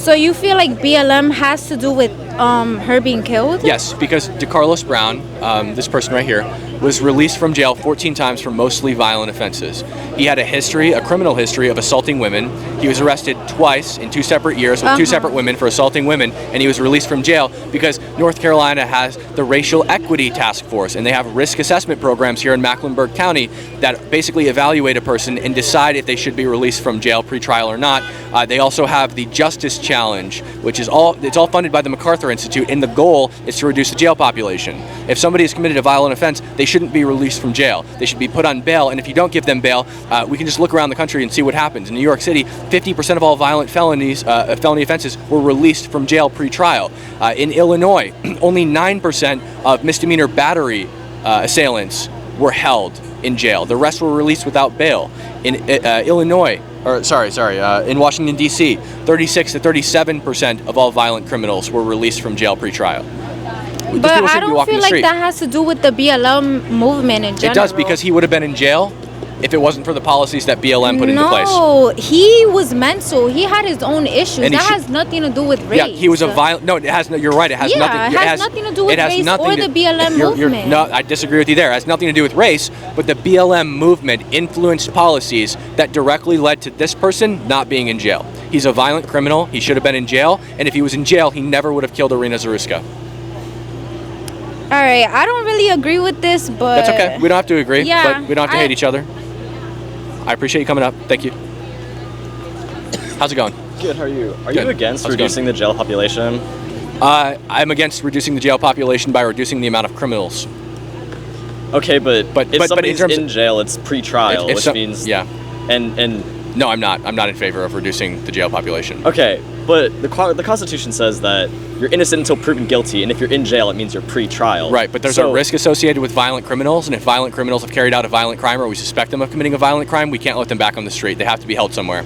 So you feel like BLM has to do with her being killed? Yes, because DeCarlos Brown, this person right here, was released from jail 14 times for mostly violent offenses. He had a criminal history of assaulting women. He was arrested twice in 2 separate years with 2 separate women for assaulting women, and he was released from jail because North Carolina has the Racial Equity Task Force, and they have risk assessment programs here in Mecklenburg County that basically evaluate a person and decide if they should be released from jail pre-trial or not. They also have the Justice Challenge, which is all funded by the MacArthur Institute, and the goal is to reduce the jail population. If somebody has committed a violent offense, they shouldn't be released from jail. They should be put on bail, and if you don't give them bail, we can just look around the country and see what happens. In New York City, 50% of all violent felony offenses were released from jail pre-trial. In Illinois, only 9% of misdemeanor battery assailants were held in jail. The rest were released without bail. In in Washington, D.C., 36 to 37% of all violent criminals were released from jail pre-trial. But I don't feel like that has to do with the BLM movement in general. It does, because he would have been in jail if it wasn't for the policies that BLM put into place. No, he was mental. He had his own issues. That has nothing to do with race. Yeah, he was a violent... No, it has. You're right. It has nothing. It has nothing to do with race or the BLM movement. No, I disagree with you there. It has nothing to do with race, but the BLM movement influenced policies that directly led to this person not being in jail. He's a violent criminal. He should have been in jail, and if he was in jail, he never would have killed Irina Zaruska. All right, I don't really agree with this, but... That's okay. We don't have to agree, yeah, but we don't have to hate each other. I appreciate you coming up. Thank you. How's it going? Good, how are you? Are you against reducing the jail population? I'm against reducing the jail population by reducing the amount of criminals. Okay, but if somebody's in jail, it's pre-trial, which means... Yeah. And no, I'm not. I'm not in favor of reducing the jail population. Okay, but the Constitution says that you're innocent until proven guilty, and if you're in jail, it means you're pre-trial. Right, but there's a risk associated with violent criminals, and if violent criminals have carried out a violent crime or we suspect them of committing a violent crime, we can't let them back on the street. They have to be held somewhere.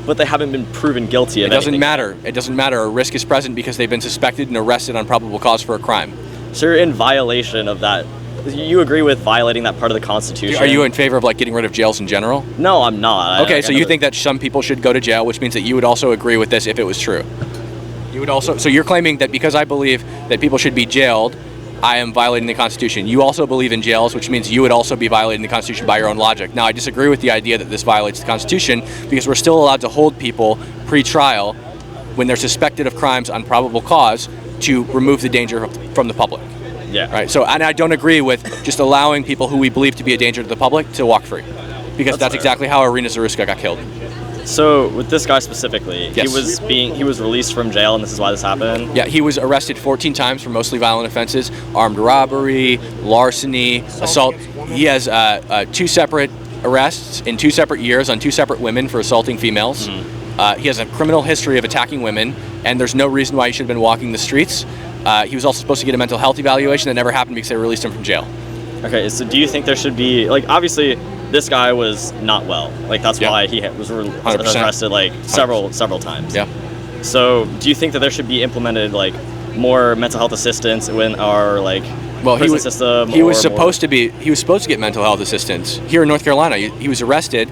But they haven't been proven guilty of anything. It doesn't matter. It doesn't matter. A risk is present because they've been suspected and arrested on probable cause for a crime. So you're in violation of that. You agree with violating that part of the Constitution? Are you in favor of getting rid of jails in general? No, I'm not. Okay, so you think that some people should go to jail, which means that you would also agree with this if it was true. You would also. So you're claiming that because I believe that people should be jailed, I am violating the Constitution. You also believe in jails, which means you would also be violating the Constitution by your own logic. Now, I disagree with the idea that this violates the Constitution because we're still allowed to hold people pre-trial when they're suspected of crimes on probable cause to remove the danger from the public. Yeah. Right. So, and I don't agree with just allowing people who we believe to be a danger to the public to walk free, because that's exactly how Irina Zaruska got killed. So, with this guy specifically, yes. he was released from jail, and this is why this happened. Yeah, he was arrested 14 times for mostly violent offenses: armed robbery, larceny, assault. He has 2 separate arrests in 2 separate years on 2 separate women for assaulting females. He has a criminal history of attacking women, and there's no reason why he should have been walking the streets. He was also supposed to get a mental health evaluation that never happened because they released him from jail. Okay, so do you think there should be, obviously, this guy was not well. That's why he was arrested, several times. Yeah. So do you think that there should be implemented, more mental health assistance in our, prison system? He was supposed to get mental health assistance. Here in North Carolina, he was arrested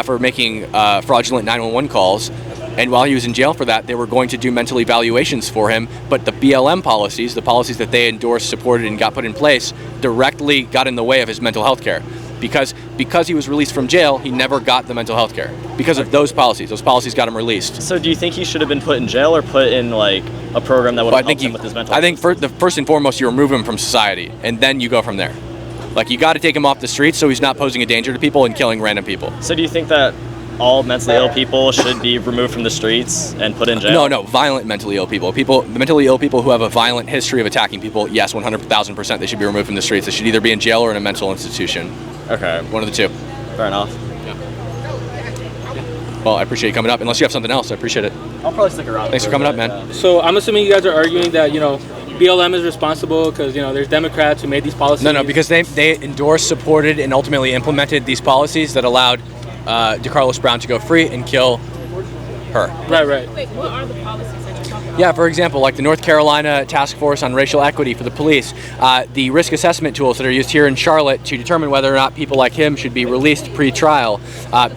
for making fraudulent 911 calls. And while he was in jail for that, they were going to do mental evaluations for him. But the BLM policies, the policies that they endorsed, supported, and got put in place, directly got in the way of his mental health care. Because he was released from jail, he never got the mental health care. Because of those policies. Those policies got him released. So do you think he should have been put in jail or put in, a program that would have helped him with his mental health? I think first and foremost, you remove him from society. And then you go from there. You got to take him off the streets so he's not posing a danger to people and killing random people. So do you think that all mentally ill people should be removed from the streets and put in jail? No, violent mentally ill people. Mentally ill people who have a violent history of attacking people, yes, 100,000% they should be removed from the streets. They should either be in jail or in a mental institution. Okay. One of the two. Fair enough. Yeah. Well, I appreciate you coming up. Unless you have something else, I appreciate it. I'll probably stick around. Thanks for coming up, man. So I'm assuming you guys are arguing that, BLM is responsible because, there's Democrats who made these policies. No, because they endorsed, supported, and ultimately implemented these policies that allowed DeCarlos Brown to go free and kill her. Right. Wait, what are the policies that you're talking about? Yeah, for example, like the North Carolina Task Force on Racial Equity for the police, the risk assessment tools that are used here in Charlotte to determine whether or not people like him should be released pre-trial,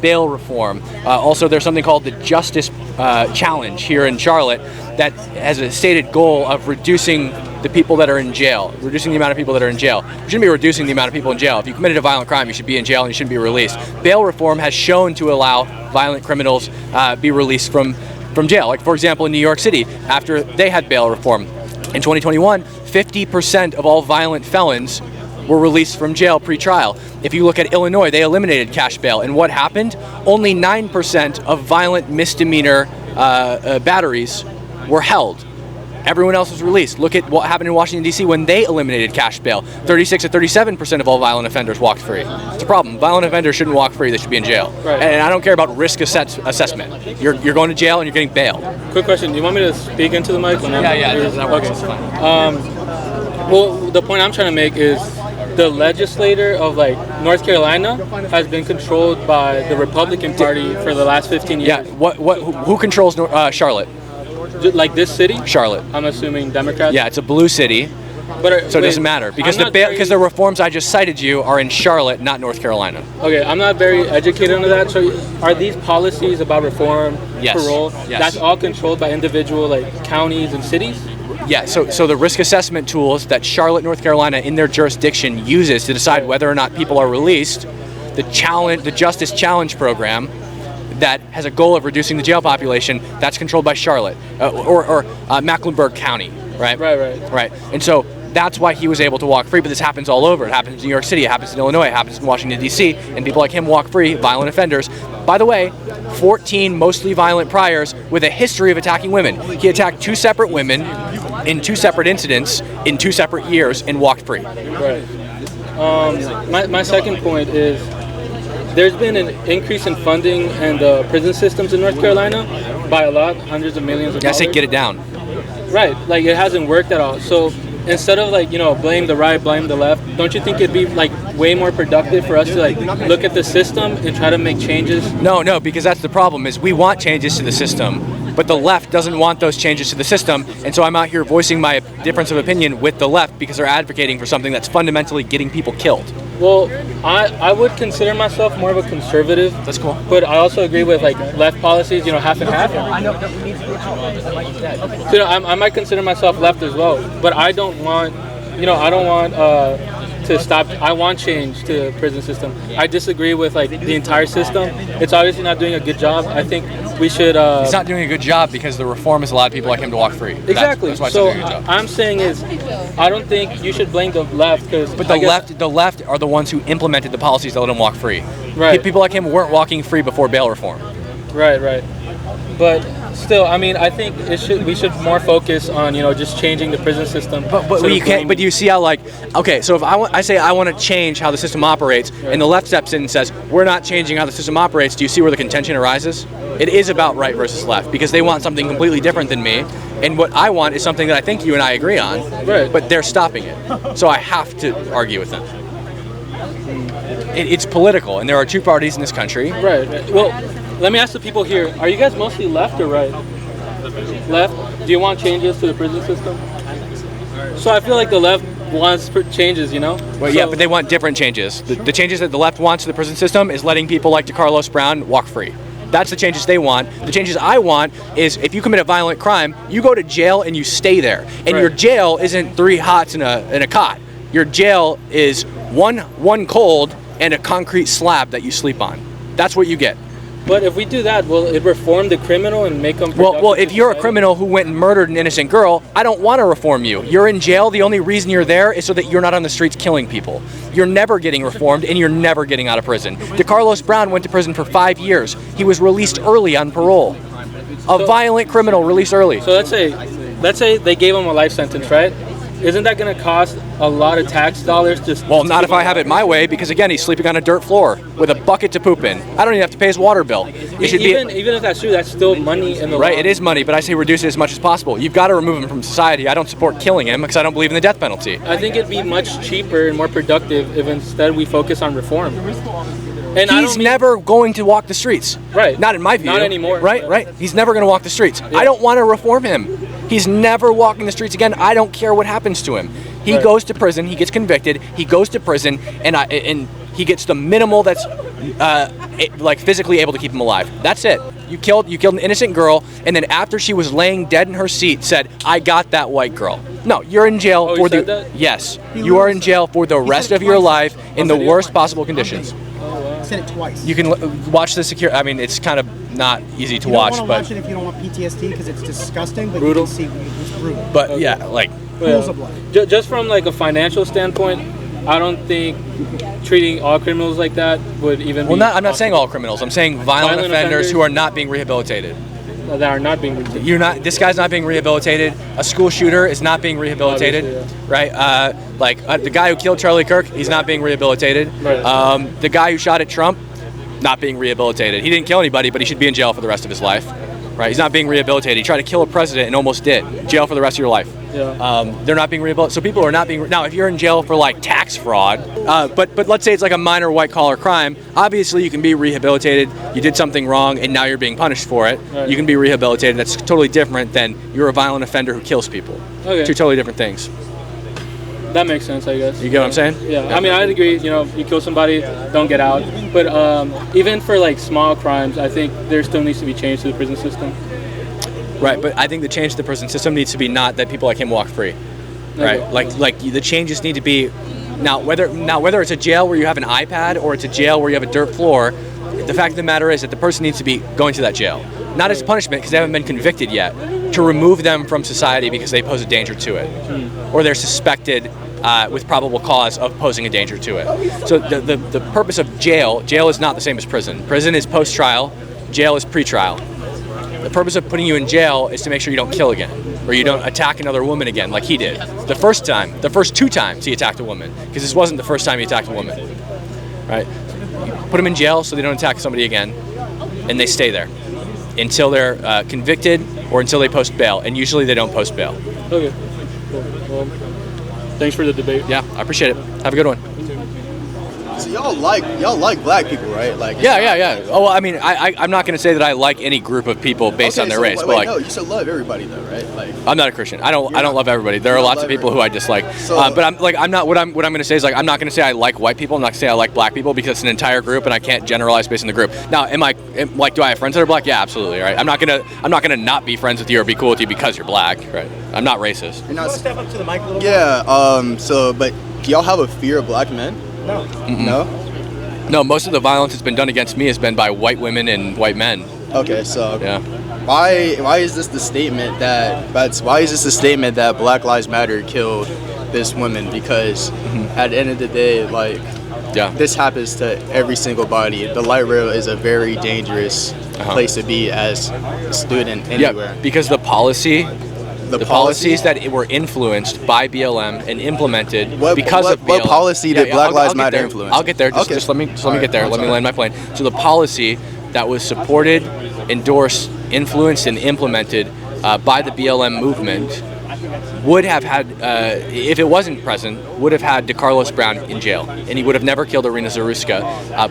bail reform. Also, there's something called the Justice Challenge here in Charlotte that has a stated goal of reducing the people that are in jail, reducing the amount of people that are in jail. We shouldn't be reducing the amount of people in jail. If you committed a violent crime, you should be in jail and you shouldn't be released. Bail reform has shown to allow violent criminals be released from jail. Like, for example, in New York City, after they had bail reform, in 2021, 50% of all violent felons were released from jail pre-trial. If you look at Illinois, they eliminated cash bail. And what happened? Only 9% of violent misdemeanor batteries were held. Everyone else was released. Look at what happened in Washington, D.C. when they eliminated cash bail. 36 to 37% of all violent offenders walked free. It's a problem. Violent offenders shouldn't walk free. They should be in jail. Right. And I don't care about risk assessment. You're going to jail and you're getting bail. Quick question. Do you want me to speak into the mic? Yeah, that works. Okay. It's fine. Well, the point I'm trying to make is the legislator of like North Carolina has been controlled by the Republican Party for the last 15 years. Yeah. Who controls Charlotte? Like this city? Charlotte. I'm assuming Democrats. Yeah, it's a blue city. But So it doesn't matter because the reforms I just cited you are in Charlotte, not North Carolina. Okay, I'm not very educated on that. So are these policies about reform, Yes. parole, Yes. that's all controlled by individual like counties and cities? Yeah, so the risk assessment tools that Charlotte, North Carolina, in their jurisdiction uses to decide whether or not people are released, the Justice Challenge program that has a goal of reducing the jail population, that's controlled by Charlotte or Mecklenburg County, right? Right. And so that's why he was able to walk free, but this happens all over. It happens in New York City, it happens in Illinois, it happens in Washington, D.C., and people like him walk free, violent offenders. By the way, 14 mostly violent priors with a history of attacking women. He attacked 2 separate women in 2 separate incidents in 2 separate years and walked free. Right. My second point is there's been an increase in funding and the prison systems in North Carolina by a lot, hundreds of millions of dollars. I say get it down. Right, like it hasn't worked at all. So instead of like, blame the right, blame the left, don't you think it'd be like way more productive for us to like look at the system and try to make changes? No, because that's the problem is we want changes to the system, but the left doesn't want those changes to the system, and so I'm out here voicing my difference of opinion with the left because they're advocating for something that's fundamentally getting people killed. Well, I would consider myself more of a conservative. That's cool. But I also agree with like left policies, half and half. I know that we need to get So, I might consider myself left as well, but I don't want, to stop. I want change to the prison system. I disagree with like the entire system. It's obviously not doing a good job. I think we should. He's not doing a good job because the reform has allowed people like him to walk free. Exactly. That's why it's so not doing a good job. I'm saying is, I don't think you should blame the left because. But the left are the ones who implemented the policies that let him walk free. Right. People like him weren't walking free before bail reform. Right. But still, I think we should more focus on just changing the prison system. But you can't. But you see how so if I say I want to change how the system operates, and the left steps in and says we're not changing how the system operates. Do you see where the contention arises? It is about right versus left because they want something completely different than me, and what I want is something that I think you and I agree on. Right. But they're stopping it, so I have to argue with them. It's political, and there are 2 parties in this country. Right. Well, let me ask the people here: are you guys mostly left or right? Left. Do you want changes to the prison system? So I feel like the left wants changes, Well, yeah, but they want different changes. The changes that the left wants to the prison system is letting people like DeCarlos Brown walk free. That's the changes they want. The changes I want is if you commit a violent crime, you go to jail and you stay there. And your jail isn't 3 hots in a cot. Your jail is one cold and a concrete slab that you sleep on. That's what you get. But if we do that, will it reform the criminal and make them productive? Well, if you're a criminal who went and murdered an innocent girl, I don't want to reform you. You're in jail. The only reason you're there is so that you're not on the streets killing people. You're never getting reformed, and you're never getting out of prison. DeCarlos Brown went to prison for 5 years. He was released early on parole. A violent criminal released early. So let's say they gave him a life sentence, right? Isn't that going to cost a lot of tax dollars? Well, not if I have it my way, because again, he's sleeping on a dirt floor with a bucket to poop in. I don't even have to pay his water bill. Even if that's true, that's still money in the right. law. It is money, but I say reduce it as much as possible. You've got to remove him from society. I don't support killing him because I don't believe in the death penalty. I think it'd be much cheaper and more productive if instead we focus on reform. And he's never going to walk the streets. Right. Not in my view. Not anymore. Right. He's never going to walk the streets. Yeah. I don't want to reform him. He's never walking the streets again. I don't care what happens to him. He goes to prison. He gets convicted. He goes to prison, and he gets the minimal that's like physically able to keep him alive. That's it. You killed an innocent girl, and then after she was laying dead in her seat, said, "I got that white girl." No, you're in jail for the that? Yes. You are in jail for the rest of your life in the worst possible conditions. I said it twice. You can watch the secure. I mean, it's kind of not easy to watch, but but watch it if you don't want PTSD because it's disgusting. But brutal. You can see it's brutal. But yeah, like pools of blood. Just from like a financial standpoint, I don't think treating all criminals like that would even. Well, I'm not saying all criminals. I'm saying violent offenders who are not being rehabilitated. That are not being rehabilitated. You're not. This guy's not being rehabilitated. A school shooter is not being rehabilitated, right? The guy who killed Charlie Kirk, he's not being rehabilitated. Right. The guy who shot at Trump, not being rehabilitated. He didn't kill anybody, but he should be in jail for the rest of his life, right? He's not being rehabilitated. He tried to kill a president and almost did. Jail for the rest of your life. Yeah. They're not being rehabilitated. So people are not being. Now, if you're in jail for like tax fraud, but let's say it's like a minor white collar crime, obviously you can be rehabilitated. You did something wrong and now you're being punished for it. Right. You can be rehabilitated. That's totally different than you're a violent offender who kills people. Okay. Two totally different things. That makes sense, I guess. You get what I'm saying? Yeah. I mean, I'd agree. You know, you kill somebody, don't get out. But even for like small crimes, I think there still needs to be change to the prison system. Right, but I think the change to the prison system needs to be not that people like him walk free, right? Okay. Like the changes need to be now whether it's a jail where you have an iPad or it's a jail where you have a dirt floor. The fact of the matter is that the person needs to be going to that jail, not as punishment because they haven't been convicted yet, to remove them from society because they pose a danger to it, or they're suspected with probable cause of posing a danger to it. So the purpose of jail is not the same as prison. Prison is post-trial, jail is pre-trial. The purpose of putting you in jail is to make sure you don't kill again, or you don't attack another woman again like he did. The first 2 times he attacked a woman, because this wasn't the first time he attacked a woman, right? You put them in jail so they don't attack somebody again, and they stay there until they're convicted or until they post bail, and usually they don't post bail. Okay. Cool. Well, thanks for the debate. Yeah, I appreciate it. Have a good one. So y'all like black people, right? Like yeah. Oh, well, I mean, I'm not going to say that I like any group of people based on their race, but like, no, you should love everybody though, right? Like, I'm not a Christian. I don't love everybody. There are lots of people who I dislike. So, but I'm not. What I'm going to say is like I'm not going to say I like white people. I'm not going to say I like black people because it's an entire group and I can't generalize based on the group. Now, do I have friends that are black? Yeah, absolutely. Right. I'm not gonna not be friends with you or be cool with you because you're black. Right. I'm not racist. You're not step up to the mic a little bit. Yeah. But do y'all have a fear of black men? No. Mm-mm. No. No, most of the violence that's been done against me has been by white women and white men. Okay, so yeah. Why is this the statement that Black Lives Matter killed this woman? Because at the end of the day, like, this happens to every single body. The light rail is a very dangerous place to be as a student anywhere. Yeah, because the policies that were influenced by BLM and implemented because of BLM. What policy did Black Lives Matter influence? I'll get there. Just let me get there. Let me land my plane. So the policy that was supported, endorsed, influenced, and implemented by the BLM movement would have had, if it wasn't present, would have had DeCarlos Brown in jail, and he would have never killed Irina Zaruska.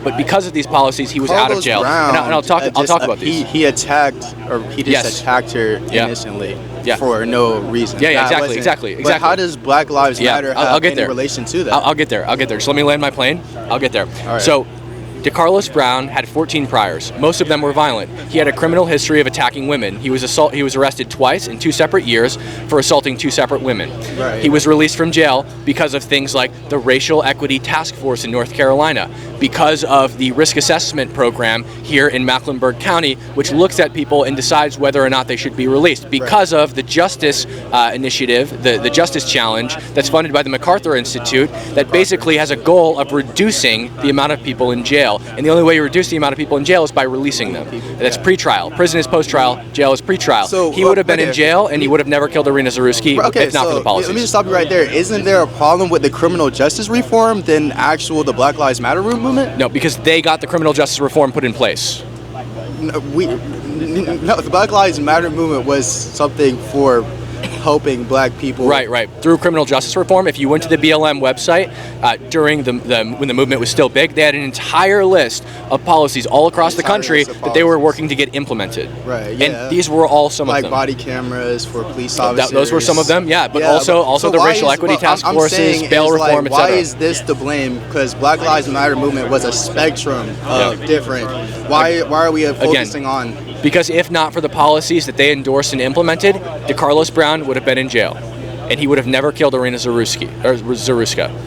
But because of these policies, he was out of jail. And I'll talk about these. He attacked her innocently for no reason. Yeah, exactly. But how does Black Lives Matter have any relation to that? I'll get there. Just let me land my plane. I'll get there. All right. So, DeCarlos Brown had 14 priors. Most of them were violent. He had a criminal history of attacking women. He was arrested twice in 2 separate years for assaulting 2 separate women. Right. He was released from jail because of things like the Racial Equity Task Force in North Carolina, because of the risk assessment program here in Mecklenburg County, which looks at people and decides whether or not they should be released, because of the Justice Initiative, the Justice Challenge that's funded by the MacArthur Institute, that basically has a goal of reducing the amount of people in jail. And the only way you reduce the amount of people in jail is by releasing them. That's pre-trial. Prison is post-trial. Jail is pre-trial. So he would have been in jail, and he would have never killed Irina Zaruski if not for the policies. Let me just stop you right there. Isn't there a problem with the criminal justice reform than the Black Lives Matter movement? No, because they got the criminal justice reform put in place. No, the Black Lives Matter movement was something for helping black people. Right. Through criminal justice reform, if you went to the BLM website during when the movement was still big, they had an entire list of policies all across the country that they were working to get implemented. Right. Yeah. And these were all some of them. Like body cameras for police officers. Those were some of them. Yeah. But also the racial equity task forces, bail reform, etc. Why is this to blame? Because Black Lives Matter movement was a spectrum of different. Why are we focusing on? Because if not for the policies that they endorsed and implemented, DeCarlos Brown would have been in jail, and he would have never killed Irina Zaruska,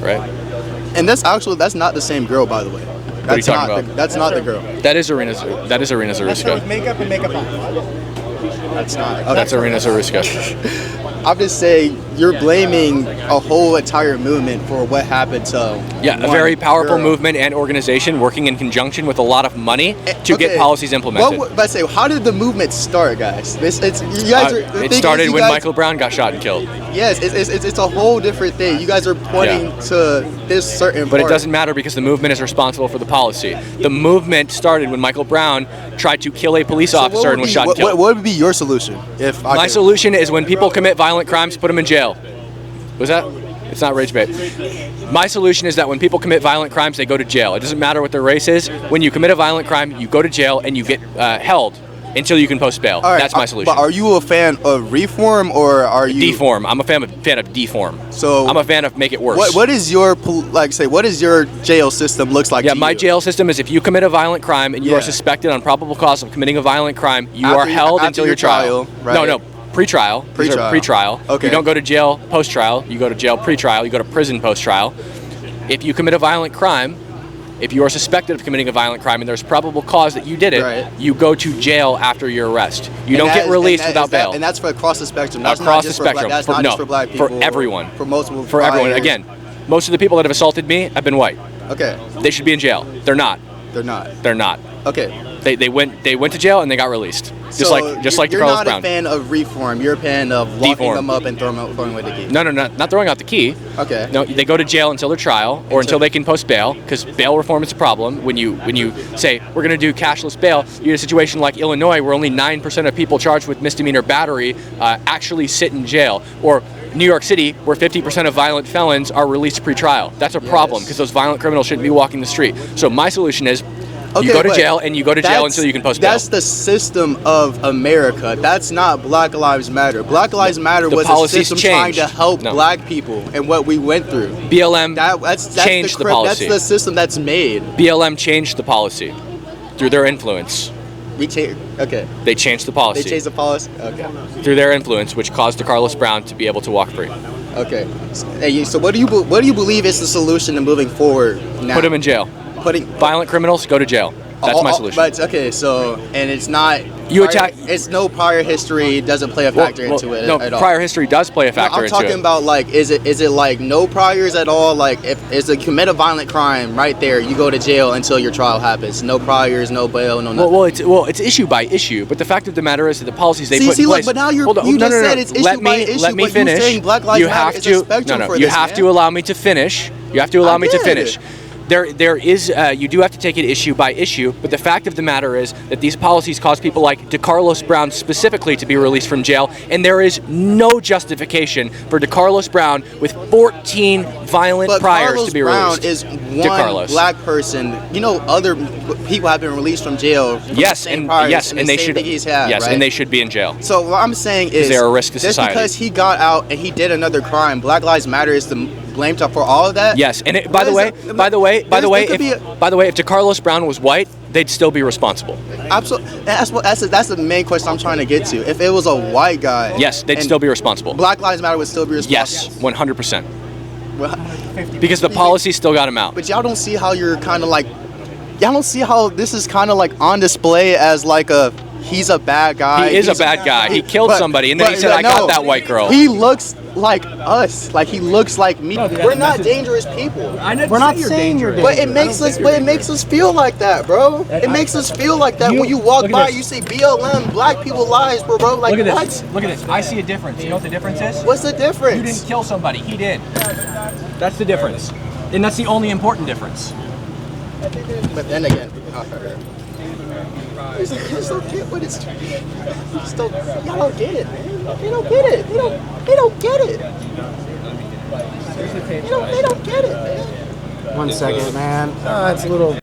right? And that's not the same girl, by the way. What are you talking about? That's not the girl. That is Irina Zaruska. That's her with makeup and makeup on. That's not. Okay. That's Irina Zaruska. I'm just saying you're blaming a whole entire movement for what happened to a very powerful movement and organization working in conjunction with a lot of money to get policies implemented. But say, how did the movement start, guys? It started when Michael Brown got shot and killed. Yes, it's a whole different thing. You guys are pointing to this certain But it doesn't matter because the movement is responsible for the policy. The movement started when Michael Brown tried to kill a police officer and was shot and killed. What would be your solution? My solution is when people commit violent crimes, put them in jail. Was that? It's not rage bait. My solution is that when people commit violent crimes, they go to jail. It doesn't matter what their race is. When you commit a violent crime, you go to jail and you get held until you can post bail. Right, that's my solution. But are you a fan of reform or are you deform? I'm a fan of deform. So I'm a fan of make it worse. What is your what is your jail system looks like? My jail system is if you commit a violent crime and you are suspected on probable cause of committing a violent crime, you are held until your trial. Right? No. Pre-trial. Pre-trial. Okay. You don't go to jail post-trial. You go to jail pre-trial. You go to prison post-trial. If you commit a violent crime, if you are suspected of committing a violent crime and there's probable cause that you did it, you go to jail after your arrest. You don't get released without bail. And that's for across the spectrum. That's across not the spectrum. That's not just for black people. For everyone. For multiple. For everyone. Again, most of the people that have assaulted me have been white. Okay. They should be in jail. They're not. They're not. They're not. Okay. They went to jail and they got released. Just like DeCarlos Brown. You're not a fan of reform. You're a fan of locking them up and throwing away the key. No, not throwing out the key. Okay. No, they go to jail until their trial or until they can post bail, because bail reform is a problem. When you say we're going to do cashless bail, you get a situation like Illinois where only 9% of people charged with misdemeanor battery actually sit in jail, or New York City, where 50% of violent felons are released pre-trial. That's a problem because those violent criminals shouldn't be walking the street. So my solution is, you go to jail and you go to jail until you can post bail. That's the system of America. That's not Black Lives Matter. Black Lives Matter was a system trying to help black people and what we went through. BLM changed the policy. That's the system that's made. BLM changed the policy through their influence. Okay. They changed the policy. They changed the policy? Okay. Through their influence, which caused DeCarlos Brown to be able to walk free. Okay. So what do you believe is the solution to moving forward now? Put them in jail. Violent criminals, go to jail. That's my solution. But okay, so and it's not. It's no prior history doesn't play a factor into it at all. Prior history does play a factor into it. I'm talking about like, is it like no priors at all? Like if it's a commit a violent crime right there, you go to jail until your trial happens. No priors, no bail, no nothing. Well, it's issue by issue. But the fact of the matter is that the policies they put in place. But now you just said it's issue by issue. Let me finish. You're saying Black Lives Matter is a spectrum for this. You have to allow me to finish. You have to allow me to finish. There is, you do have to take it issue by issue, but the fact of the matter is that these policies cause people like DeCarlos Brown specifically to be released from jail, and there is no justification for DeCarlos Brown with 14 violent priors to be released. But Carlos Brown is one black person. You know, other people have been released from jail. Yes, and they should. And they should be in jail. So what I'm saying is, they're a risk to society. Just because he got out and he did another crime, Black Lives Matter is the blamed for all of that. Yes, and by the way, if DeCarlos Brown was white, they'd still be responsible. Absolutely, that's the main question I'm trying to get to. If it was a white guy, yes, they'd still be responsible. Black Lives Matter would still be responsible. Yes, 100%. Because the policy still got him out. But y'all don't see how you're kind of like, y'all don't see how this is kind of like on display as like he's a bad guy. He is a bad guy. He killed somebody, and then he said, "I got that white girl." He looks like us. Like he looks like me. We're not dangerous people. We're not saying you're dangerous. But it makes us feel like that, bro. It makes us feel like that when you walk by. You see BLM, black people lives, bro. Like look at what? This. Look at this. I see a difference. You know what the difference is? What's the difference? You didn't kill somebody. He did. That's the difference, and that's the only important difference. But then again. These kids don't get what it's. Y'all don't get it, man. They don't get it. They don't get it. They don't get it, man. 1 second, man. It's a little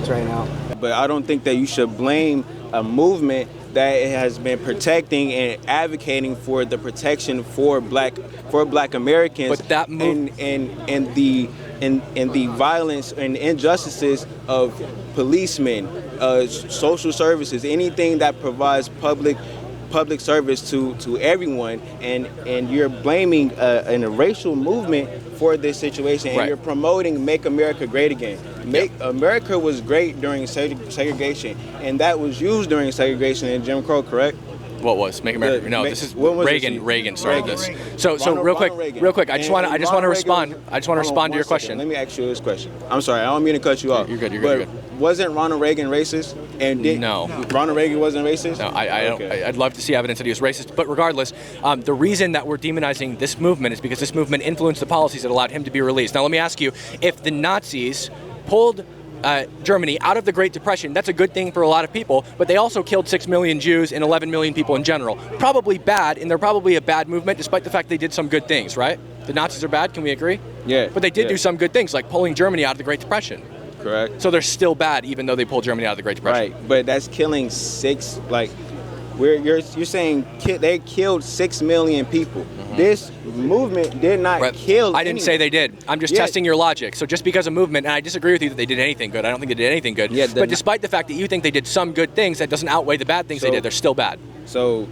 right now. But I don't think that you should blame a movement that has been protecting and advocating for the protection for black Americans. But that and the violence and injustices of policemen, social services, anything that provides public service to everyone, and you're blaming a racial movement for this situation, and you're promoting "Make America Great Again." America was great during segregation, and that was used during segregation and Jim Crow, correct? What was Make America? No, this is Reagan. Reagan started this. So real quick. I just want to respond. I just want to respond to your question. Let me ask you this question. I'm sorry, I don't mean to cut you off. You're good. You're good. Wasn't Ronald Reagan racist? No. Ronald Reagan wasn't racist? No, I'd love to see evidence that he was racist. But regardless, the reason that we're demonizing this movement is because this movement influenced the policies that allowed him to be released. Now, let me ask you, if the Nazis pulled Germany out of the Great Depression, that's a good thing for a lot of people, but they also killed 6 million Jews and 11 million people in general. Probably bad, and they're probably a bad movement, despite the fact they did some good things, right? The Nazis are bad, can we agree? Yeah. But they did do some good things, like pulling Germany out of the Great Depression. Correct. So they're still bad, even though they pulled Germany out of the Great Depression. Right, but that's killing you're saying they killed 6 million people. Mm-hmm. This movement did not kill. I didn't say they did. I'm just testing your logic. So just because a movement, and I disagree with you that they did anything good. I don't think they did anything good. Yeah, but despite the fact that you think they did some good things, that doesn't outweigh the bad things they did. They're still bad. So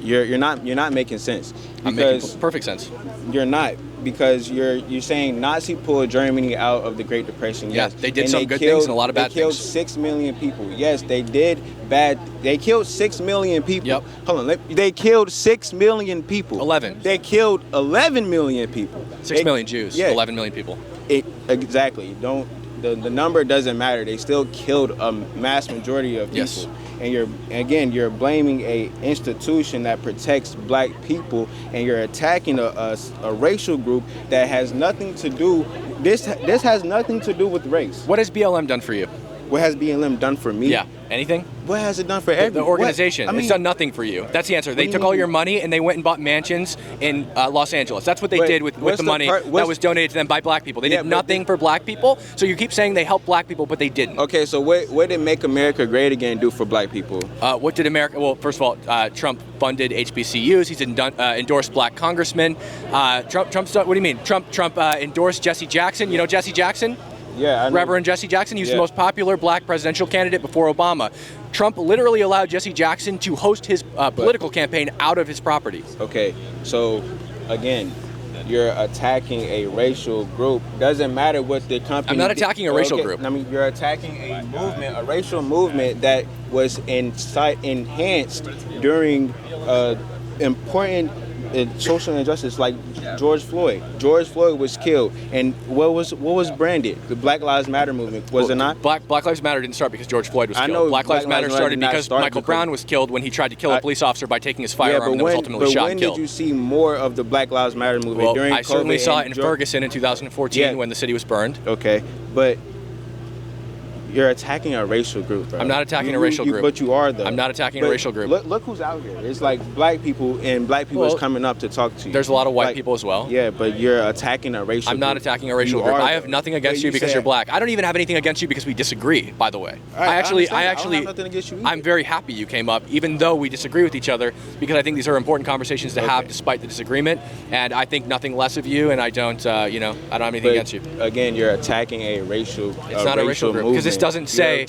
you're not making sense. I'm making perfect sense. You're not, because you're saying Nazi pulled Germany out of the Great Depression. Yes, they did some good things and a lot of bad things. They killed 6 million people. Yes, they did bad. They killed 6 million people. Yep. Hold on. They killed 6 million people. 11. They killed 11 million people. 6 million Jews. Yeah. 11 million people. Exactly. The number doesn't matter. They still killed a mass majority of people. Yes. And you're blaming a institution that protects black people, and you're attacking a racial group that has nothing to do. This has nothing to do with race. What has BLM done for you? What has BLM done for me? Yeah. Anything? What has it done for everyone? The organization. It's done nothing for you. That's the answer. They took all your money and they went and bought mansions in Los Angeles. That's what they did with the money that was donated to them by black people. They did nothing for black people. So you keep saying they helped black people, but they didn't. Okay, so what did Make America Great Again do for black people? What did America? Well, first of all, Trump funded HBCUs. He's endorsed black congressmen. Trump's done, what do you mean? Trump endorsed Jesse Jackson. You know Jesse Jackson? Yeah, I know. Reverend Jesse Jackson. He was the most popular black presidential candidate before Obama. Trump literally allowed Jesse Jackson to host his political campaign out of his property. Okay, so again, you're attacking a racial group. Doesn't matter what the company. I'm not attacking a racial group. I mean, you're attacking a movement, a racial movement that was enhanced during important social injustice, like George Floyd. George Floyd was killed, and what was branded? The Black Lives Matter movement, was it not? Black Lives Matter didn't start because George Floyd was killed. I know Black Lives Matter started because Michael Brown was killed when he tried to kill a police officer by taking his firearm and was ultimately shot and killed. When did you see more of the Black Lives Matter movement? During I certainly saw it in Ferguson in 2014 when the city was burned. Okay, but you're attacking a racial group, bro. I'm not attacking a racial group. But you are, though. I'm not attacking a racial group. Look who's out here. It's like black people, and black people is coming up to talk to you. There's a lot of white people as well. Yeah, but you're attacking a racial group. I'm not attacking a racial group. I have nothing against you because you're black. I don't even have anything against you because we disagree, by the way. I actually don't have nothing against you either. I'm very happy you came up, even though we disagree with each other, because I think these are important conversations to have despite the disagreement. And I think nothing less of you, and I don't, I don't have anything against you. Again, you're attacking a racial. It's not a racial group because this doesn't say.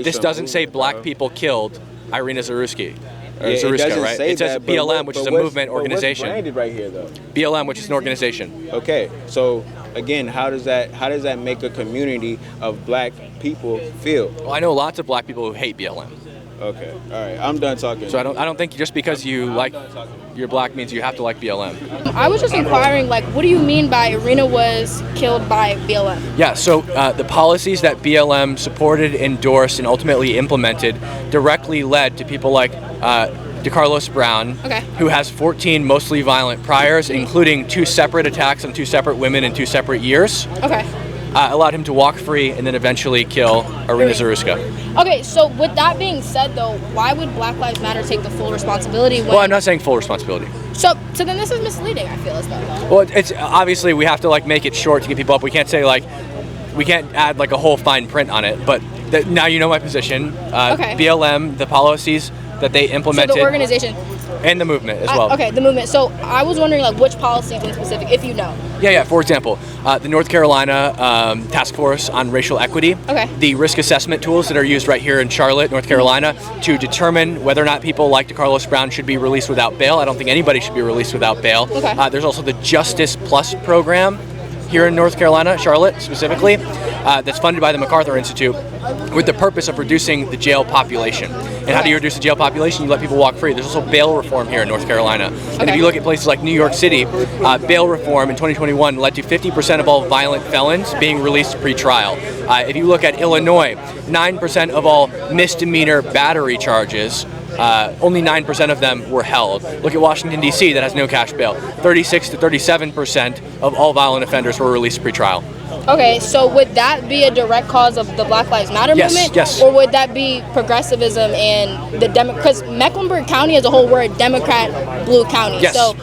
This doesn't say black people killed Irina Zarusky. Zaruska, right? It says BLM, which is a movement organization. What's branded right here, though? BLM, which is an organization. Okay, so again, how does that make a community of black people feel? Well, I know lots of black people who hate BLM. Okay, all right, I'm done talking. So I don't think just because you're black means you have to like BLM. I was just inquiring, what do you mean by Irina was killed by BLM? Yeah, so the policies that BLM supported, endorsed, and ultimately implemented directly led to people like DeCarlos Brown, who has 14 mostly violent priors, including 2 separate attacks on 2 separate women in 2 separate years. Okay. allowed him to walk free and then eventually kill Irina Zaruska. Okay, so with that being said, though, why would Black Lives Matter take the full responsibility? Well, I'm not saying full responsibility. So then this is misleading, I feel as though. Well, it's obviously we have to like make it short to get people up. We can't say like, we can't add like a whole fine print on it, but now you know my position. Okay. BLM, the policies that they implemented. So the organization. And the movement as well. Okay, the movement. So I was wondering like which policies in specific, if you know. Yeah. For example, the North Carolina Task Force on Racial Equity. Okay. The risk assessment tools that are used right here in Charlotte, North Carolina, to determine whether or not people like DeCarlos Brown should be released without bail. I don't think anybody should be released without bail. Okay. There's also the Justice Plus program here in North Carolina, Charlotte specifically, that's funded by the MacArthur Institute with the purpose of reducing the jail population. And how do you reduce the jail population? You let people walk free. There's also bail reform here in North Carolina. And if you look at places like New York City, bail reform in 2021 led to 50% of all violent felons being released pre-trial. If you look at Illinois, 9% of all misdemeanor battery charges, only 9% of them were held. Look at Washington, D.C., that has no cash bail. 36 to 37% of all violent offenders were released pre-trial. Okay, so would that be a direct cause of the Black Lives Matter movement? Yes. Or would that be progressivism and the because Mecklenburg County as a whole, we're a Democrat blue county. Yes. So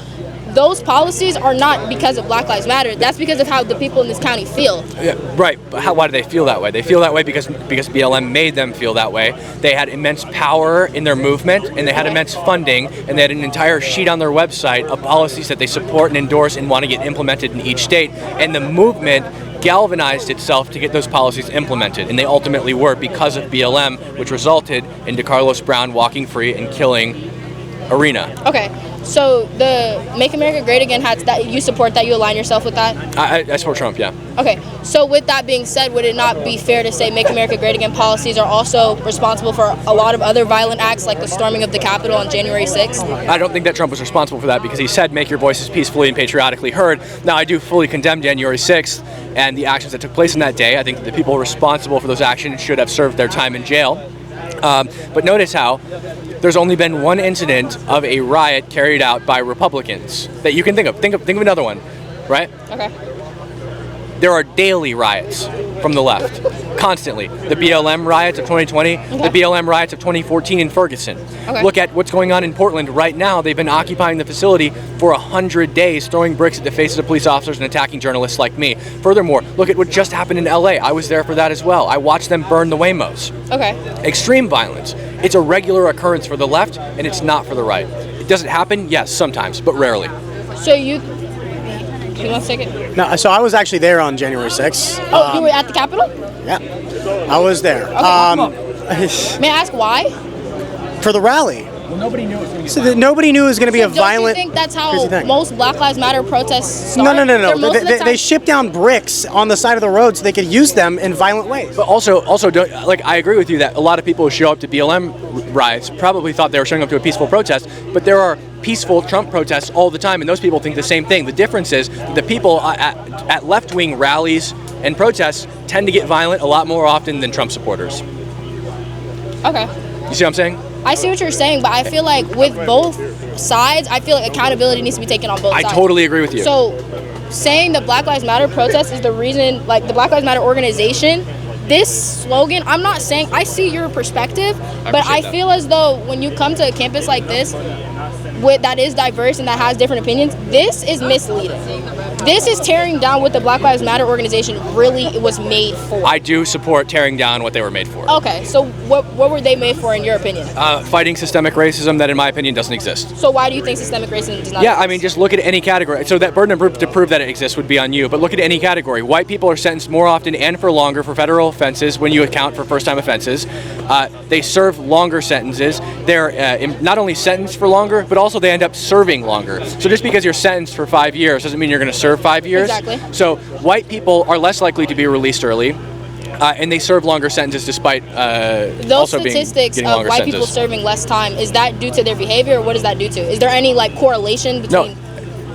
those policies are not because of Black Lives Matter. That's because of how the people in this county feel. Yeah, right. But why do they feel that way? They feel that way because BLM made them feel that way. They had immense power in their movement, and they had immense funding, and they had an entire sheet on their website of policies that they support and endorse and want to get implemented in each state. And the movement galvanized itself to get those policies implemented, and they ultimately were because of BLM, which resulted in DeCarlos Brown walking free and killing Irina. Okay, so the Make America Great Again hats, that you support that, you align yourself with that? I support Trump, yeah. Okay, so with that being said, would it not be fair to say Make America Great Again policies are also responsible for a lot of other violent acts like the storming of the Capitol on January 6th? I don't think that Trump was responsible for that because he said make your voices peacefully and patriotically heard. Now, I do fully condemn January 6th and the actions that took place in that day. I think the people responsible for those actions should have served their time in jail. But notice how there's only been one incident of a riot carried out by Republicans that you can think of. Think of another one, right? Okay. There are daily riots from the left, constantly. The BLM riots of 2020, the BLM riots of 2014 in Ferguson. Okay. Look at what's going on in Portland right now. They've been occupying the facility for 100 days, throwing bricks at the faces of police officers and attacking journalists like me. Furthermore, look at what just happened in LA. I was there for that as well. I watched them burn the Waymos. Okay. Extreme violence. It's a regular occurrence for the left, and it's not for the right. Does it happen? Yes, sometimes, but rarely. So you want to take it? No, so I was actually there on January 6th. Oh, you were at the Capitol? Yeah, I was there. Okay. May I ask why? For the rally. Well, nobody knew it was going to be So nobody knew it was going to be a violent. Do you think that's how crazy thing. most Black Lives Matter protests start? No. They're most of the They time- shipped down bricks on the side of the road so they could use them in violent ways. But also, don't, like, I agree with you that a lot of people who show up to BLM riots probably thought they were showing up to a peaceful protest, but there are peaceful Trump protests all the time, and those people think the same thing. The difference is the people at left-wing rallies and protests tend to get violent a lot more often than Trump supporters. Okay. You see what I'm saying? I see what you're saying, but I feel like with both sides, I feel like accountability needs to be taken on both sides. I totally agree with you. So, saying the Black Lives Matter protest is the reason, like the Black Lives Matter organization, this slogan, I'm not saying, I see your perspective, but I feel as though when you come to a campus like this, that is diverse and that has different opinions, this is misleading. This is tearing down what the Black Lives Matter organization really was made for. I do support tearing down what they were made for. Okay, so what were they made for in your opinion? Fighting systemic racism that, in my opinion, doesn't exist. So why do you think systemic racism does not Yeah, exist? I mean, just look at any category. So that burden of proof to prove that it exists would be on you, but look at any category. White people are sentenced more often and for longer for federal offenses when you account for first-time offenses. They serve longer sentences. They're not only sentenced for longer, but also they end up serving longer. So just because you're sentenced for 5 years doesn't mean you're going to serve 5 years. Exactly. So white people are less likely to be released early. And they serve longer sentences despite those also statistics getting of longer white sentences. people serving less time, is that due to their behavior or what is that due to? Is there any like correlation between?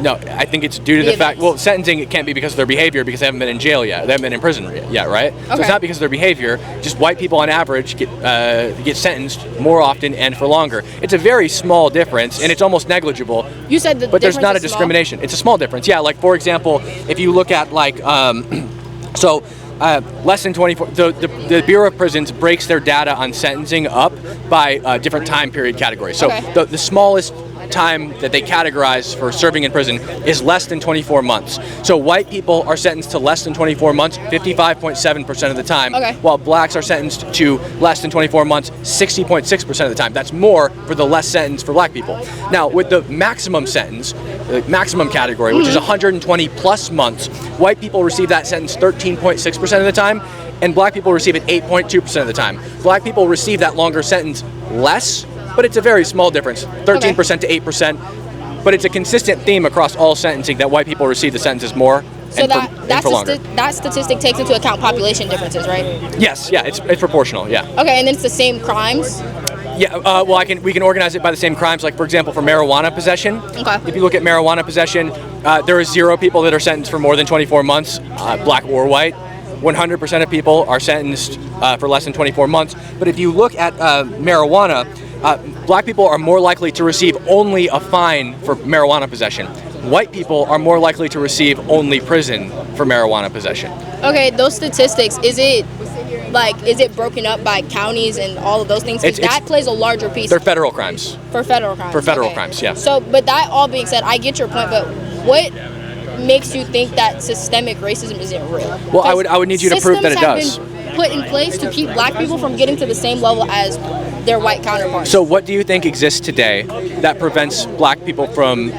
No, I think it's due to the fact, well, sentencing, it can't be because of their behavior because they haven't been in jail yet. They haven't been in prison yet, right? So it's not because of their behavior. Just white people on average get sentenced more often and for longer. It's a very small difference and it's almost negligible. You said the But there's not a difference is discrimination. It's a small difference. Yeah, like for example, if you look at like, so less than 24. The Bureau of Prisons breaks their data on sentencing up by different time period categories. So the smallest time that they categorize for serving in prison is less than 24 months. So white people are sentenced to less than 24 months 55.7% of the time, while blacks are sentenced to less than 24 months 60.6% of the time. That's more for the less sentence for black people. Now, with the maximum sentence, the maximum category, which is 120 plus months, white people receive that sentence 13.6% of the time, and black people receive it 8.2% of the time. Black people receive that longer sentence less, but it's a very small difference, 13% to 8%. But it's a consistent theme across all sentencing that white people receive the sentences more. So that statistic takes into account population differences, right? Yes, yeah, it's proportional, yeah. Okay, and then it's the same crimes? Yeah, well, we can organize it by the same crimes. Like, for example, for marijuana possession. Okay. If you look at marijuana possession, there are 0 people that are sentenced for more than 24 months, black or white. 100% of people are sentenced for less than 24 months. But if you look at marijuana, black people are more likely to receive only a fine for marijuana possession. White people are more likely to receive only prison for marijuana possession. Okay, those statistics, is it broken up by counties and all of those things? Because that plays a larger piece. They're federal crimes. For federal crimes. For federal crimes, yeah. So, but that all being said, I get your point, but what makes you think that systemic racism isn't real? Well, I would need you to prove that it does. Been put in place to keep black people from getting to the same level as their white counterparts. So what do you think exists today that prevents black people from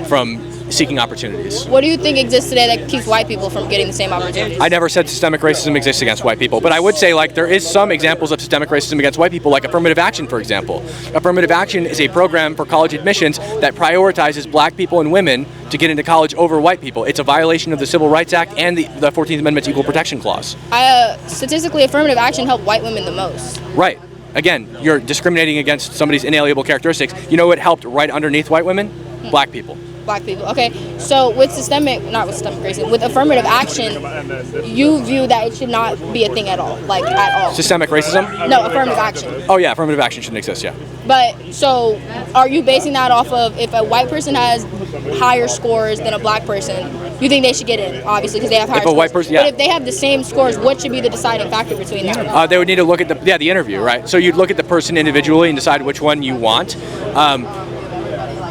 seeking opportunities? What do you think exists today that keeps white people from getting the same opportunities? I never said systemic racism exists against white people, but I would say there is some examples of systemic racism against white people, like affirmative action, for example. Affirmative action is a program for college admissions that prioritizes black people and women to get into college over white people. It's a violation of the Civil Rights Act and the 14th Amendment's Equal Protection Clause. Statistically, affirmative action helped white women the most. Right. Again, you're discriminating against somebody's inalienable characteristics. You know what helped right underneath white women? Black people. Black people. Okay, so with not with systemic racism, with affirmative action, you view that it should not be a thing at all, at all. Systemic racism? No, affirmative action. Oh yeah, affirmative action shouldn't exist, yeah. But, so, are you basing that off of if a white person has higher scores than a black person, you think they should get in, obviously, because they have higher scores? White person, yeah. But if they have the same scores, what should be the deciding factor between them? They would need to look at the interview, right? So you'd look at the person individually and decide which one you want.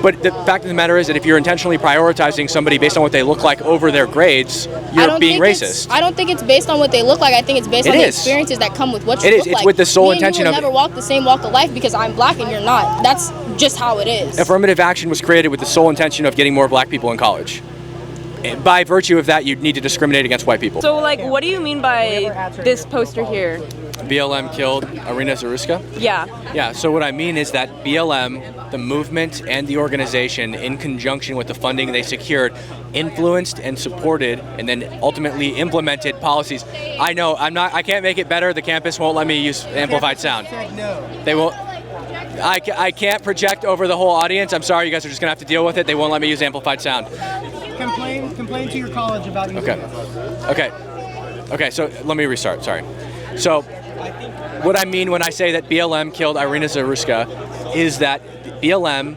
But the fact of the matter is that if you're intentionally prioritizing somebody based on what they look like over their grades, you're being racist. I don't think it's based on what they look like. I think it's based on the experiences that come with what you look like. It is. It's with the sole intention of... You will never walk the same walk of life because I'm black and you're not. That's just how it is. Affirmative action was created with the sole intention of getting more black people in college. By virtue of that, you'd need to discriminate against white people. So, what do you mean by this poster here? BLM killed Irina Zaruska? Yeah. Yeah, so what I mean is that BLM, the movement and the organization, in conjunction with the funding they secured, influenced and supported and then ultimately implemented policies. I know, I can't make it better. The campus won't let me use amplified sound. They won't. I can't project over the whole audience. I'm sorry, you guys are just gonna have to deal with it. They won't let me use amplified sound. Complain to your college about using Okay, so let me restart, sorry. So, what I mean when I say that BLM killed Irina Zaruska is that BLM,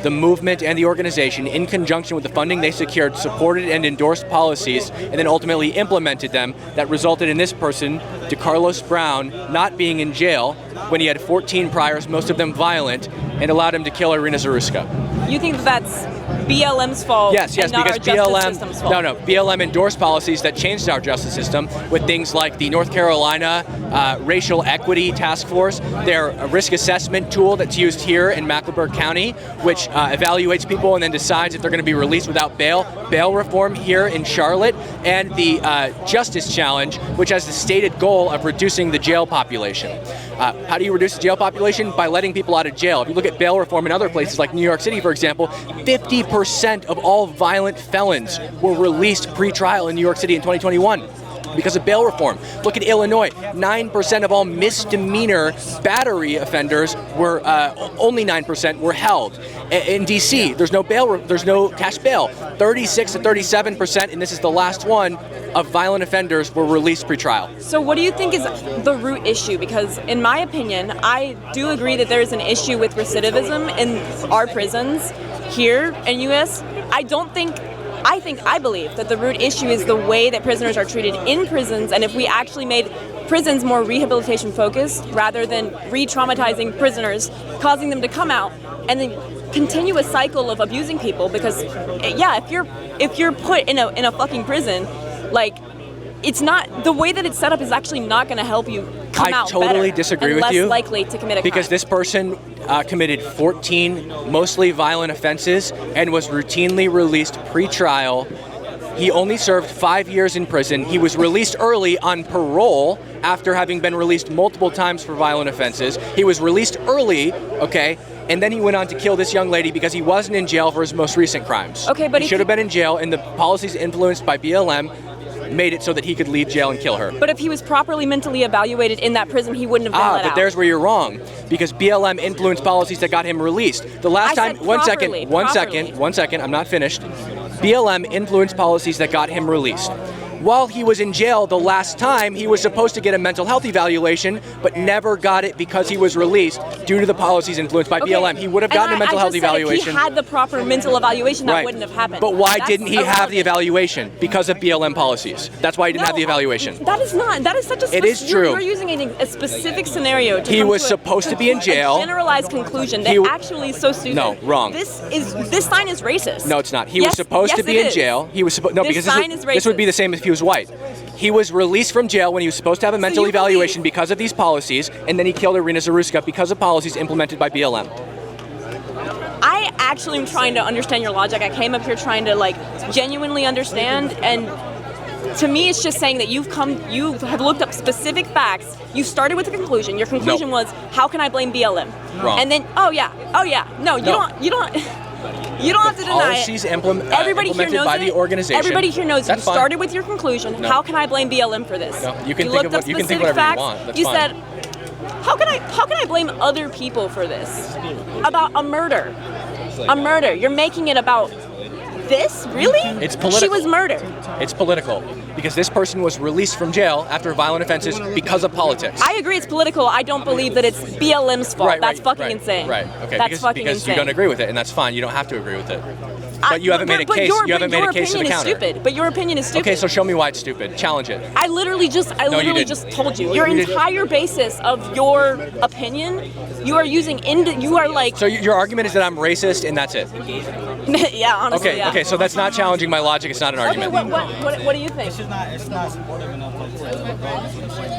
the movement and the organization, in conjunction with the funding they secured, supported and endorsed policies and then ultimately implemented them that resulted in this person, DeCarlos Brown, not being in jail when he had 14 priors, most of them violent, and allowed him to kill Irina Zaruska. You think that's BLM's fault? Yes, and not because our justice system's fault? No, BLM endorsed policies that changed our justice system with things like the North Carolina Racial Equity Task Force, their risk assessment tool that's used here in Mecklenburg County, which evaluates people and then decides if they're going to be released without bail reform here in Charlotte, and the Justice Challenge, which has the stated goal of reducing the jail population. How do you reduce the jail population? By letting people out of jail. If you look at bail reform in other places like New York City, for example, 50% of all violent felons were released pre-trial in New York City in 2021 because of bail reform. Look at Illinois. 9% of all misdemeanor battery offenders were only 9% were held. In DC, there's no cash bail. 36 to 37%, and this is the last one, of violent offenders were released pre-trial. So what do you think is the root issue? Because in my opinion, I do agree that there is an issue with recidivism in our prisons here in US. I don't think I believe that the root issue is the way that prisoners are treated in prisons, and if we actually made prisons more rehabilitation focused rather than re-traumatizing prisoners, causing them to come out and then continue a cycle of abusing people, because if you're put in a fucking prison, like, it's not, the way that it's set up is actually not going to help you come out better. I totally disagree with you. Less likely to commit a crime. Because this person committed 14 mostly violent offenses and was routinely released pre-trial. He only served 5 years in prison. He was released early on parole after having been released multiple times for violent offenses. He was released early, okay? And then he went on to kill this young lady because he wasn't in jail for his most recent crimes. Okay, but he should have been in jail, and the policies influenced by BLM made it so that he could leave jail and kill her. But if he was properly mentally evaluated in that prison, he wouldn't have been let out. But there's where you're wrong, because BLM influenced policies that got him released. The last time, one second, I'm not finished. BLM influenced policies that got him released. While he was in jail the last time, he was supposed to get a mental health evaluation, but never got it because he was released due to the policies influenced by BLM. He would have gotten a mental health evaluation. If he had the proper mental evaluation, that wouldn't have happened. But why didn't he have the evaluation? Because of BLM policies. That's why he didn't have the evaluation. That is not. That is such a. It is true. You're using a specific scenario to he was supposed to be in jail. A generalized conclusion that actually is so stupid. No, wrong. This sign is racist. No, it's not. He was supposed to be in jail. He was supposed because this would be the same if he was white. He was released from jail when he was supposed to have a mental evaluation because of these policies, and then he killed Irina Zaruska because of policies implemented by BLM. I actually am trying to understand your logic. I came up here trying to genuinely understand, and to me it's just saying that you have looked up specific facts. You started with a conclusion. Your conclusion was, how can I blame BLM? Wrong. And then, no, you don't have to deny policies it. Everybody implemented by the organization. Everybody here knows That's you fine. Started with your conclusion. No. How can I blame BLM for this? No, you can think of you can think whatever facts. you want. That's you fine. said, how can I blame other people for this? About a murder. A murder. You're making it about this? Really? It's political. She was murdered. It's political because this person was released from jail after violent offenses because of politics. I agree it's political. I don't believe that it's BLM's fault. That's fucking insane. Right. Okay. That's fucking because insane. you don't agree with it, and that's fine. You don't have to agree with it. But you haven't made a case. You haven't made a case to the counter. But your opinion is stupid. Okay, so show me why it's stupid. Challenge it. I literally just told you. Your entire basis of your opinion, you are using So your argument is that I'm racist and that's it. Yeah, honestly. Okay. Yeah. Okay. So that's not challenging my logic. It's not an argument. Okay. What do you think? It's not supportive enough.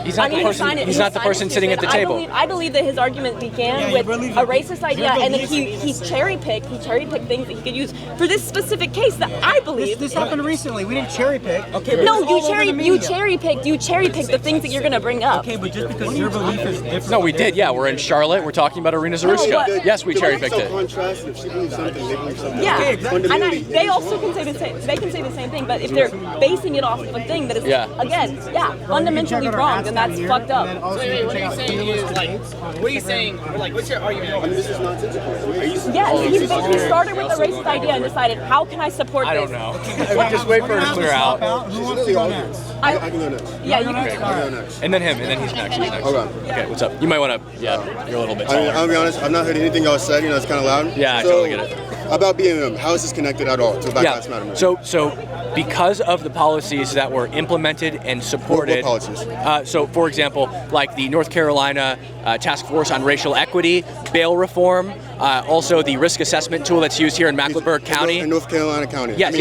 He's not the person. He's not the person sitting at the table. I believe that his argument began with a racist idea, and then he cherry picked things that he could use for this specific case that I believe. This happened recently. We didn't cherry pick. Okay. No, you cherry picked the things that you're gonna bring up. Okay, but just because your belief is different. No, we did. Yeah, we're in Charlotte. We're talking about Irina Zaruska. Yes, we cherry picked it. Contrast if she believes something, they believe something. Yeah, and they also can say the same. They can say the same thing, but if they're basing it off of a thing that is fundamentally wrong, then that's fucked up. What are you saying is what are you saying? What's your argument? I mean, this is nonsensical. Yes, he started with the racist idea and decided, how can I support this? I don't know. Just wait for it to clear out. Who wants to go next? I can go next. Yeah, you can go next. And then him, and then he's next. Okay, what's up? You might want to. Yeah, you're a little bit taller. I'll be honest. I've not heard anything y'all said. It's kind of loud. Yeah, I totally get it. About BLM, how is this connected at all to Black Lives Matter movement? So because of the policies that were implemented and supported. What policies? So, for example, like the North Carolina Task Force on Racial Equity, bail reform, also the risk assessment tool that's used here in Mecklenburg County. In North Carolina County. Yes.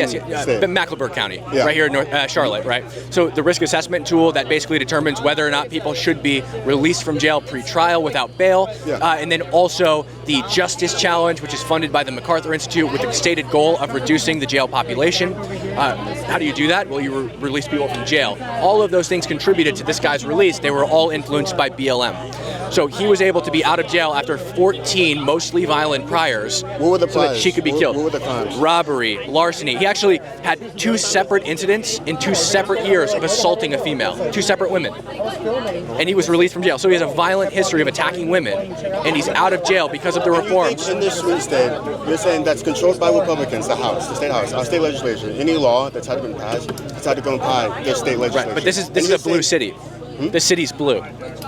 Mecklenburg County, right here in Charlotte, right? So the risk assessment tool that basically determines whether or not people should be released from jail pre-trial without bail, and then also the Justice Challenge, which is funded by the MacArthur Institute with the stated goal of reducing the jail population. How do you do that? Well, you release people from jail. All of those things contributed to this guy's release. They were all influenced by BLM. So he was able to be out of jail after 14 mostly violent priors. What were the so that she could be killed. What were the crimes? Robbery, larceny. He actually had 2 separate incidents in 2 separate years of assaulting a female, 2 separate women. And he was released from jail. So he has a violent history of attacking women, and he's out of jail because of the reforms. In this swing state, you're saying that's controlled by Republicans, the House, the state House, our state legislature. Any law that's had been passed, it's had to go by the state legislature. Right, but this is a blue city. The city's blue.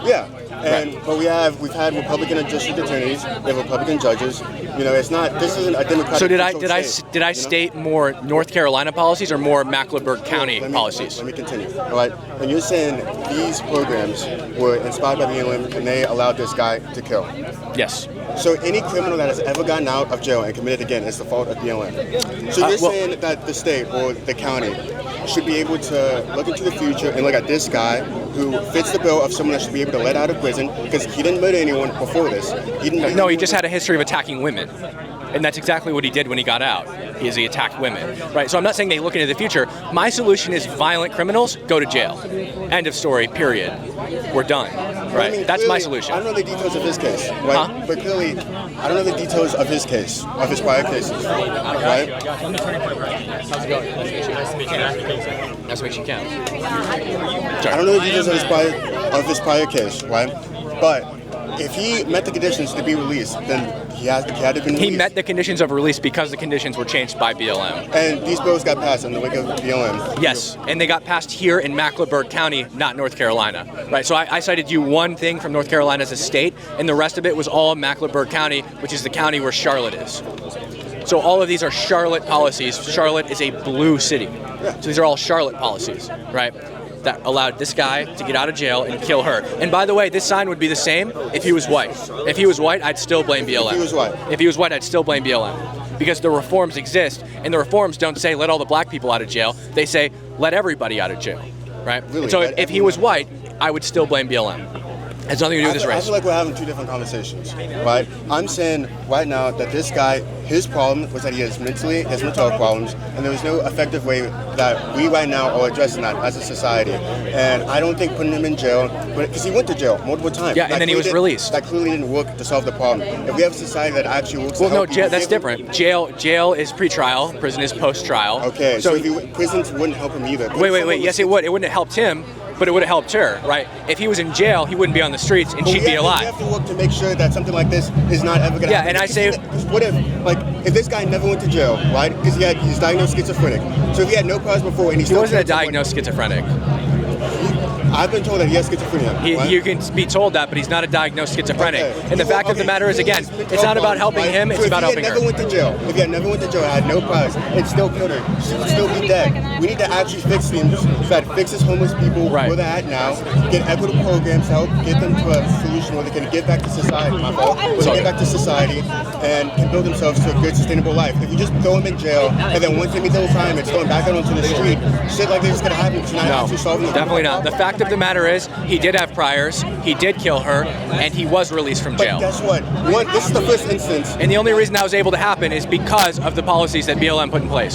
Yeah. But we've had Republican district attorneys, we have Republican judges. You know, it's not. This isn't a Democratic. So did I state more North Carolina policies or more Mecklenburg County policies? Let me continue. All right, and you're saying these programs were inspired by BLM and they allowed this guy to kill. Yes. So any criminal that has ever gotten out of jail and committed again is the fault of BLM. So you're saying that the state or the county should be able to look into the future and look at this guy who fits the bill of someone that should be able to let out of prison because he didn't murder anyone before this. He just had a history of attacking women. And that's exactly what he did when he got out. He attacked women, right? So I'm not saying they look into the future. My solution is violent criminals go to jail. End of story, period. We're done, right? I mean, that's my solution. I don't know the details of his case, right? Huh? But clearly, I don't know the details of his case, of his prior cases, right? How's it going? Nice to meet you, Cam. I don't know the details of his prior case, right? But if he met the conditions to be released, then he had to be released. He met the conditions of release because the conditions were changed by BLM. And these bills got passed in the wake of BLM. Yes, and they got passed here in Mecklenburg County, not North Carolina. Right, so I cited you one thing from North Carolina as a state, and the rest of it was all Mecklenburg County, which is the county where Charlotte is. So all of these are Charlotte policies. Charlotte is a blue city. So these are all Charlotte policies, right? That allowed this guy to get out of jail and kill her. And by the way, this sign would be the same if he was white. If he was white, I'd still blame BLM. If he was white? If he was white, I'd still blame BLM. Because the reforms exist, and the reforms don't say let all the black people out of jail. They say let everybody out of jail, right? Really? And so if he was white, I would still blame BLM. It has nothing to do with this race. I feel like we're having two different conversations, right? I'm saying right now that this guy, his problem was that he has mental health problems, and there was no effective way that we right now are addressing that as a society. And I don't think putting him in jail, because he went to jail multiple times. Yeah, and then he was released. That clearly didn't work to solve the problem. If we have a society that actually works to help people, that's different. Jail is pre-trial, prison is post-trial. Okay, so prisons wouldn't help him either. Wait, yes it would. It wouldn't have helped him, but it would have helped her, right? If he was in jail, he wouldn't be on the streets, and she'd be alive. We have to work to make sure that something like this is not ever going to happen. And I say, what if this guy never went to jail, right? Because he's diagnosed schizophrenic. So if he had no problems before, and he wasn't a diagnosed schizophrenic. I've been told that he has schizophrenia. Right? You can be told that, but he's not a diagnosed schizophrenic. Okay. And the fact of the matter is, again, it's not about helping him, it's about helping her. If he had never went to jail, had no problems, and still killed her, she would still be dead. We need to actually fix things, fixes homeless people where they're at now, get equitable programs to help get them to a solution where they can get back to society, get back to society, and can build themselves to a good, sustainable life. If you just throw them in jail, and then once they meet their time, it's going back out onto the street, shit like this is going to happen. It's not actually solving the definitely not. The fact of the matter is, he did have priors, he did kill her, and he was released from jail. But guess what? This is the first instance. And the only reason that was able to happen is because of the policies that BLM put in place.